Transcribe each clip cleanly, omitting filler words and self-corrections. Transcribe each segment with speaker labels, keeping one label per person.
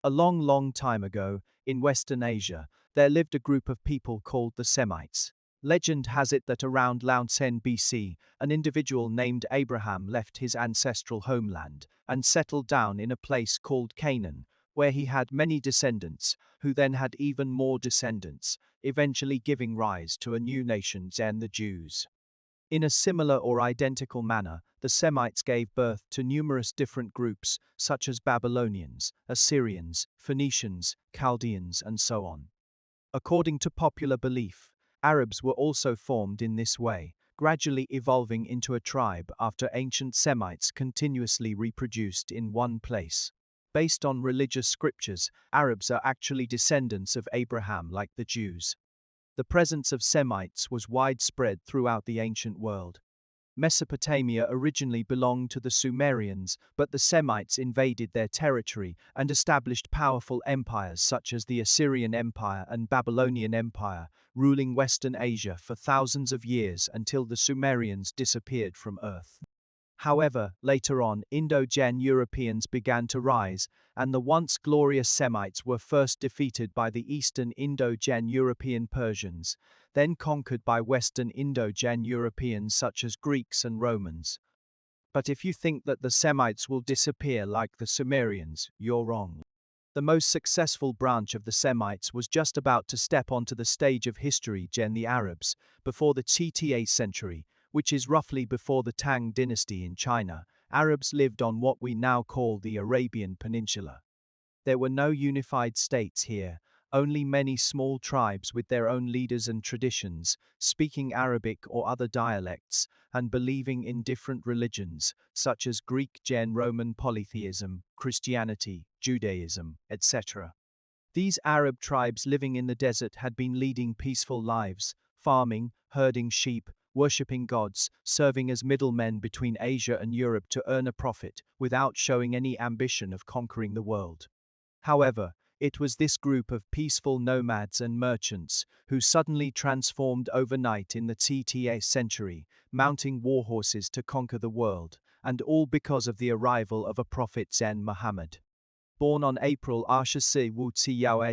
Speaker 1: A long, long time ago, in Western Asia, there lived a group of people called the Semites. Legend has it that around Lao-Tsen BC, an individual named Abraham left his ancestral homeland and settled down in a place called Canaan, where he had many descendants, who then had even more descendants, eventually giving rise to a new nation, the Jews. In a similar or identical manner, the Semites gave birth to numerous different groups, such as Babylonians, Assyrians, Phoenicians, Chaldeans, and so on. According to popular belief, Arabs were also formed in this way, gradually evolving into a tribe after ancient Semites continuously reproduced in one place. Based on religious scriptures, Arabs are actually descendants of Abraham like the Jews. The presence of Semites was widespread throughout the ancient world. Mesopotamia originally belonged to the Sumerians, but the Semites invaded their territory and established powerful empires such as the Assyrian Empire and Babylonian Empire, ruling Western Asia for thousands of years until the Sumerians disappeared from Earth. However, later on, Indo-Gen Europeans began to rise, and the once glorious Semites were first defeated by the Eastern Indo-Gen European Persians, then conquered by Western Indo-Gen Europeans such as Greeks and Romans. But if you think that the Semites will disappear like the Sumerians, you're wrong. The most successful branch of the Semites was just about to step onto the stage of history, the Arabs, before the 8th century, which is roughly before the Tang dynasty in China. Arabs lived on what we now call the Arabian Peninsula. There were no unified states here, only many small tribes with their own leaders and traditions, speaking Arabic or other dialects, and believing in different religions, such as Greek, Roman polytheism, Christianity, Judaism, etc. These Arab tribes living in the desert had been leading peaceful lives, farming, herding sheep, worshipping gods, serving as middlemen between Asia and Europe to earn a profit, without showing any ambition of conquering the world. However, it was this group of peaceful nomads and merchants who suddenly transformed overnight in the 8th century, mounting war horses to conquer the world, and all because of the arrival of a prophet Muhammad. Born on April Wu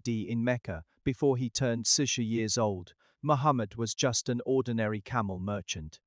Speaker 1: in Mecca, before he turned 6 years old, Muhammad was just an ordinary camel merchant.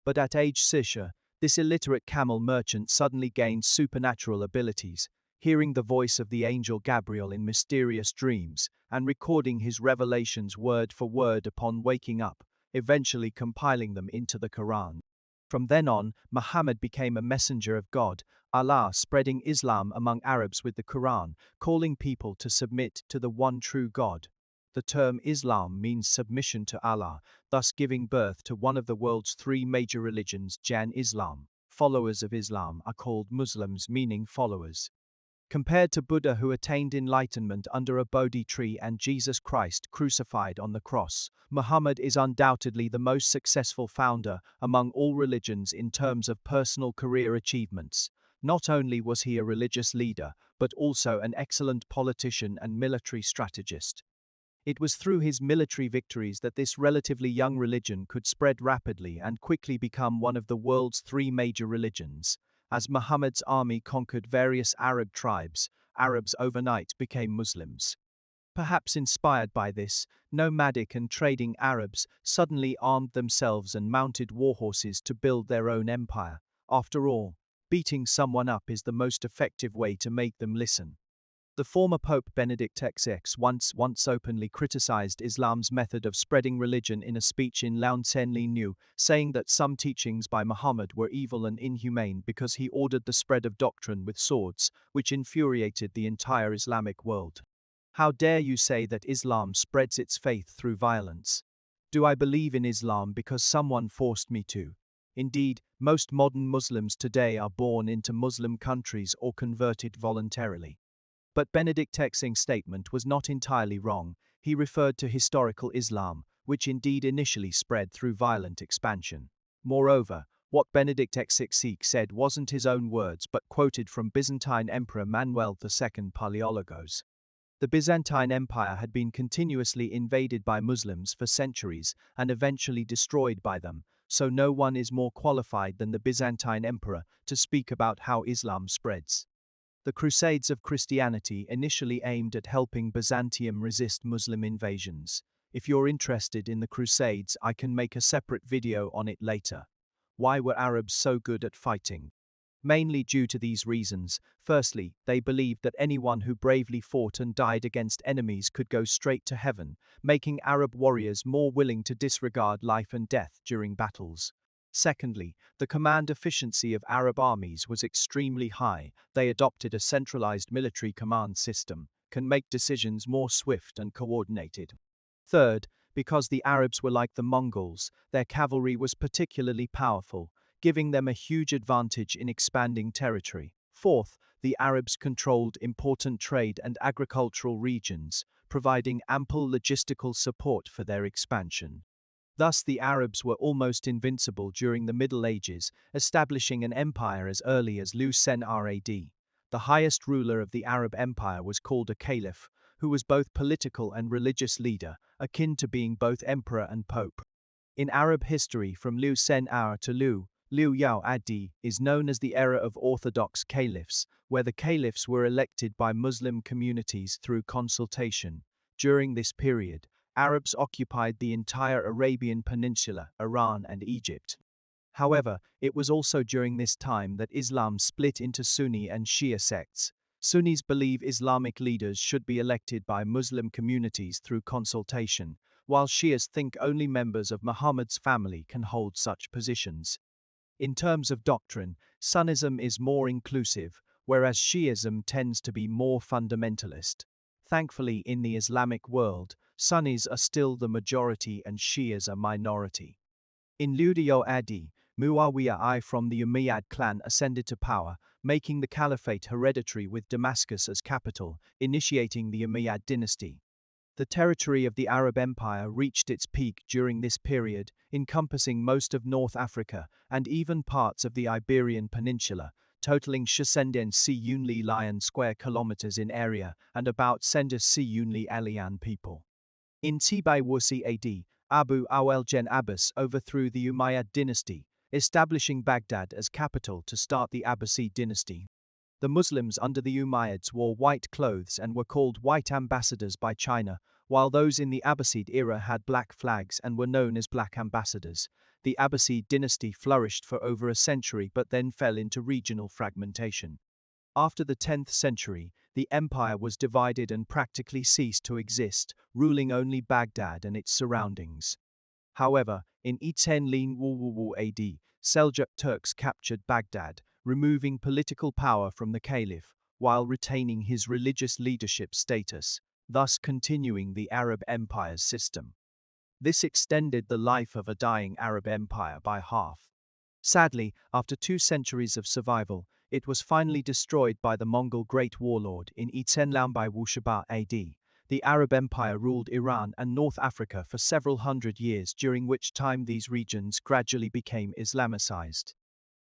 Speaker 1: But at age 6, this illiterate camel merchant suddenly gained supernatural abilities, hearing the voice of the angel Gabriel in mysterious dreams, and recording his revelations word for word upon waking up, eventually compiling them into the Quran. From then on, Muhammad became a messenger of God, Allah, spreading Islam among Arabs with the Quran, calling people to submit to the one true God. The term Islam means submission to Allah, thus giving birth to one of the world's 3 major religions, Islam. Followers of Islam are called Muslims, meaning followers. Compared to Buddha, who attained enlightenment under a Bodhi tree, and Jesus Christ crucified on the cross, Muhammad is undoubtedly the most successful founder among all religions in terms of personal career achievements. Not only was he a religious leader, but also an excellent politician and military strategist. It was through his military victories that this relatively young religion could spread rapidly and quickly become one of the world's 3 major religions. As Muhammad's army conquered various Arab tribes, Arabs overnight became Muslims. Perhaps inspired by this, nomadic and trading Arabs suddenly armed themselves and mounted war horses to build their own empire. After all, beating someone up is the most effective way to make them listen. The former Pope Benedict XVI once openly criticized Islam's method of spreading religion in a speech in Lao-Tsen Liu, saying that some teachings by Muhammad were evil and inhumane because he ordered the spread of doctrine with swords, which infuriated the entire Islamic world. How dare you say that Islam spreads its faith through violence? Do I believe in Islam because someone forced me to? Indeed, most modern Muslims today are born into Muslim countries or converted voluntarily. But Benedict XVI's statement was not entirely wrong. He referred to historical Islam, which indeed initially spread through violent expansion. Moreover, what Benedict XVI said wasn't his own words but quoted from Byzantine Emperor Manuel II Palaiologos. The Byzantine Empire had been continuously invaded by Muslims for centuries and eventually destroyed by them, so no one is more qualified than the Byzantine Emperor to speak about how Islam spreads. The Crusades of Christianity initially aimed at helping Byzantium resist Muslim invasions. If you're interested in the Crusades, I can make a separate video on it later. Why were Arabs so good at fighting? Mainly due to these reasons. Firstly, they believed that anyone who bravely fought and died against enemies could go straight to heaven, making Arab warriors more willing to disregard life and death during battles. Secondly, the command efficiency of Arab armies was extremely high. They adopted a centralized military command system, can make decisions more swift and coordinated. Third, because the Arabs were like the Mongols, their cavalry was particularly powerful, giving them a huge advantage in expanding territory. Fourth, the Arabs controlled important trade and agricultural regions, providing ample logistical support for their expansion. Thus, the Arabs were almost invincible during the Middle Ages, establishing an empire as early as Lucen Rad. The highest ruler of the Arab Empire was called a caliph, who was both political and religious leader, akin to being both emperor and pope. In Arab history, from Lucen Hour to Liu Yao Adi is known as the era of orthodox caliphs, where the caliphs were elected by Muslim communities through consultation. During this period, Arabs occupied the entire Arabian Peninsula, Iran and Egypt. However, it was also during this time that Islam split into Sunni and Shia sects. Sunnis believe Islamic leaders should be elected by Muslim communities through consultation, while Shias think only members of Muhammad's family can hold such positions. In terms of doctrine, Sunnism is more inclusive, whereas Shiism tends to be more fundamentalist. Thankfully, in the Islamic world, Sunnis are still the majority and Shias a minority. In Ludio Adi, Muawiyah I from the Umayyad clan ascended to power, making the caliphate hereditary with Damascus as capital, initiating the Umayyad dynasty. The territory of the Arab Empire reached its peak during this period, encompassing most of North Africa and even parts of the Iberian Peninsula, totaling 6,400 lion square kilometers in area and about 7,400 alien people. In Tibay-Wursi AD, Abu Awel-Jen Abbas overthrew the Umayyad dynasty, establishing Baghdad as capital to start the Abbasid dynasty. The Muslims under the Umayyads wore white clothes and were called white ambassadors by China, while those in the Abbasid era had black flags and were known as black ambassadors. The Abbasid dynasty flourished for over a century but then fell into regional fragmentation. After the 10th century, the empire was divided and practically ceased to exist, ruling only Baghdad and its surroundings. However, in 10 AD, Seljuk Turks captured Baghdad, removing political power from the caliph, while retaining his religious leadership status, thus continuing the Arab Empire's system. This extended the life of a dying Arab empire by half. Sadly, after 2 centuries of survival, it was finally destroyed by the Mongol Great Warlord in 10 AD. The Arab Empire ruled Iran and North Africa for several hundred years, during which time these regions gradually became Islamicized.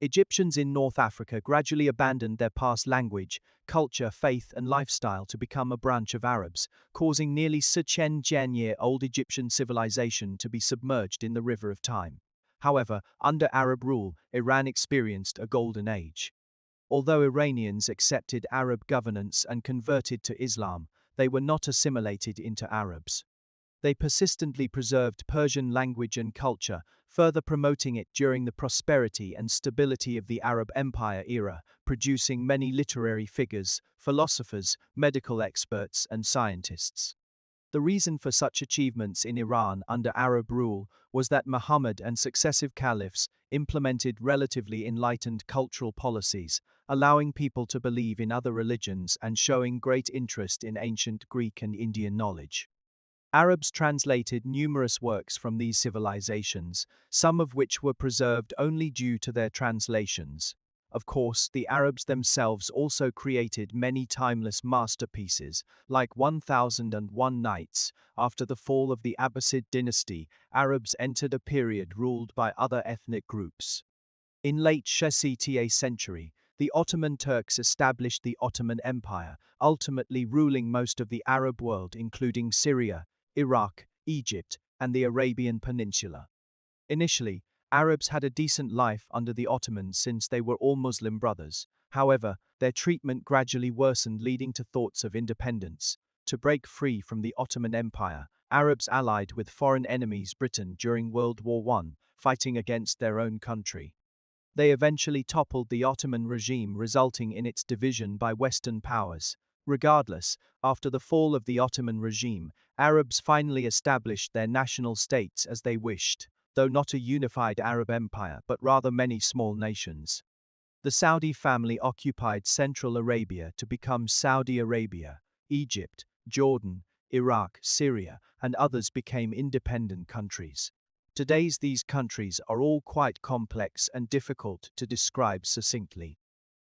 Speaker 1: Egyptians in North Africa gradually abandoned their past language, culture, faith, and lifestyle to become a branch of Arabs, causing nearly 6,000-year-old Egyptian civilization to be submerged in the river of time. However, under Arab rule, Iran experienced a golden age. Although Iranians accepted Arab governance and converted to Islam, they were not assimilated into Arabs. They persistently preserved Persian language and culture, further promoting it during the prosperity and stability of the Arab Empire era, producing many literary figures, philosophers, medical experts, and scientists. The reason for such achievements in Iran under Arab rule was that Muhammad and successive caliphs implemented relatively enlightened cultural policies, allowing people to believe in other religions and showing great interest in ancient Greek and Indian knowledge. Arabs translated numerous works from these civilizations, some of which were preserved only due to their translations. Of course, the Arabs themselves also created many timeless masterpieces, like 1001 Nights. After the fall of the Abbasid dynasty, Arabs entered a period ruled by other ethnic groups. In late 6th century, the Ottoman Turks established the Ottoman Empire, ultimately ruling most of the Arab world, including Syria, Iraq, Egypt, and the Arabian Peninsula. Initially, Arabs had a decent life under the Ottomans since they were all Muslim brothers, However, their treatment gradually worsened, leading to thoughts of independence. To break free from the Ottoman Empire, Arabs allied with foreign enemies Britain during World War I, fighting against their own country. They eventually toppled the Ottoman regime, resulting in its division by Western powers. Regardless, after the fall of the Ottoman regime, Arabs finally established their national states as they wished, though not a unified Arab empire but rather many small nations. The Saudi family occupied Central Arabia to become Saudi Arabia. Egypt, Jordan, Iraq, Syria, and others became independent countries. Today's these countries are all quite complex and difficult to describe succinctly.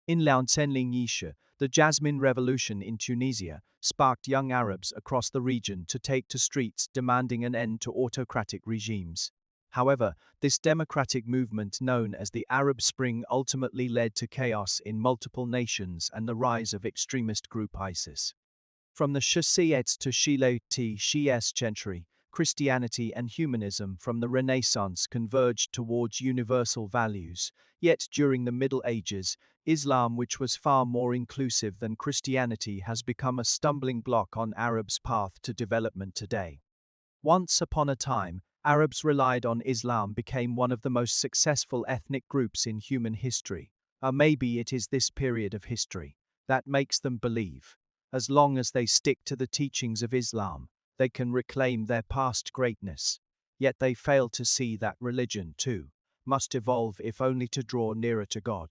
Speaker 1: In Launsenling-Yisha, the Jasmine Revolution in Tunisia sparked young Arabs across the region to take to streets demanding an end to autocratic regimes. However, this democratic movement known as the Arab Spring ultimately led to chaos in multiple nations and the rise of extremist group ISIS. From the Shiites to Shiite century, Christianity and humanism from the Renaissance converged towards universal values, yet during the Middle Ages, Islam, which was far more inclusive than Christianity, has become a stumbling block on Arabs' path to development today. Once upon a time, Arabs relied on Islam became one of the most successful ethnic groups in human history. Or maybe it is this period of history that makes them believe. As long as they stick to the teachings of Islam, they can reclaim their past greatness. Yet they fail to see that religion, too, must evolve if only to draw nearer to God.